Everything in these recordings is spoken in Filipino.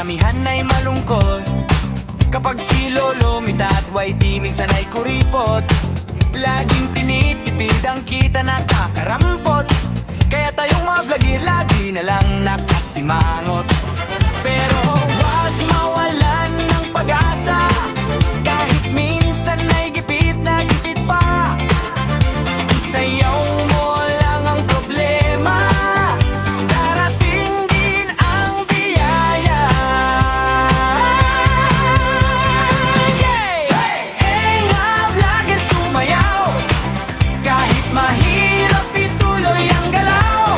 karamihan ay malungkot. Kapag si Lolo Mita at YT minsan ay kuripot, laging tinitipid ang kita nakakarampot. Kaya tayong mga vlogger lagi na lang nakasimangot. Pero huwag mawalan ng pag-asa, kahit minsan ay gipit na gipit pa. Isayaw mo lang ang problema, darating din ang biyaya. Hey nga vlogger, sumayaw, kahit mahirap ituloy ang galaw.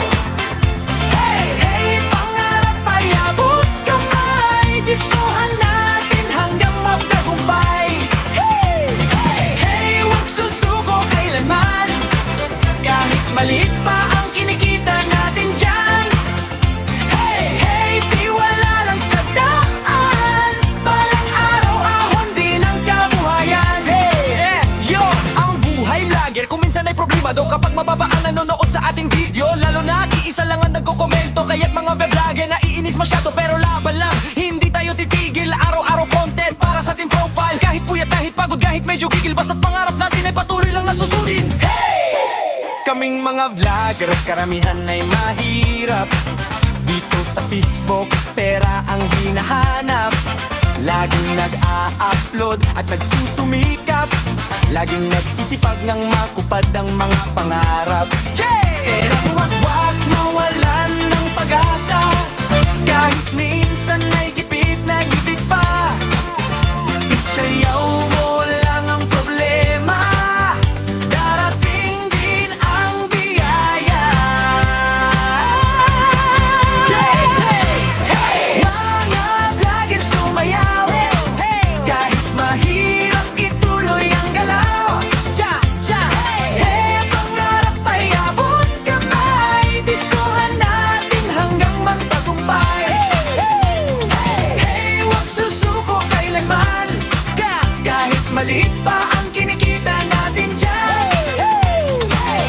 Hey, pangarap ay abot kamay, diskohan natin hanggang magtagumpay. Hey, huwag susuko kailanman, kahit maliit pa ang kinikita natin dyan. Hey, tiwala lang sa daan, balang araw ahon din ang kabuhayan. Yo, ang buhay vlogger kung minsan ay problemado kapag mababa ang nanonood sa ating video. Lalo na iisa lang ang nagko-komento, kaya't mga vlogger naiinis masyado. Pero laban lang, hindi tayo titigil. Araw-araw content para sa ating profile. Kahit puyat, kahit pagod, kahit medyo gigil, basta't pangarap natin ay patuloy lang nasusunod. Kaming mga vlogger at karamihan ay mahirap. Dito sa Facebook, pera ang hinahanap. Laging nag-a-upload at nagsusumikap, laging nagsisipag ng makupad ang mga pangarap. Pero huwag mawalan ng pag-asa, kahit minsan ay gipit na gipit pa. Isayaw mo lang ang problema, darating din ang biyaya. Mga vlogger, sumayaw, kahit mahirap ituloy ang galaw. Pangarap ay abot kamay, diskohan natin hanggang magtagumpay. Hey, huwag susuko kailanman, kahit maliit pa ang kinikita natin dyan.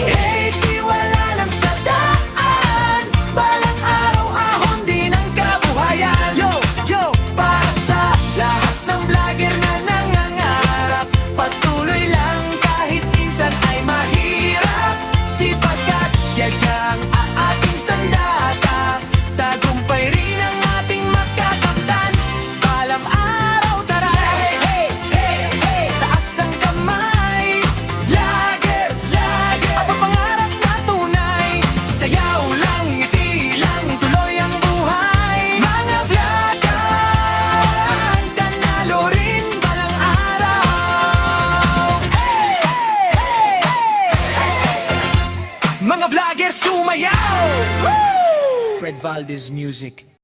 Hey, tiwala lang sa daan, balang araw ahon din ang kabuhayan. Yo, para sa lahat ng vlogger na nangangarap, patuloy lang kahit minsan ay mahirap. Sipagkat yagang ating sandata, tagumpay rin ang ating makakamtan. Balang araw tara, taas ang kamay. Vlogger, ang pangarap na tunay. Sayaw lang, ngiti lang, tuloy ang buhay. Mga vlogger, danalo rin balang araw. Mga vlogger, sumayaw! Fred Valdez Music.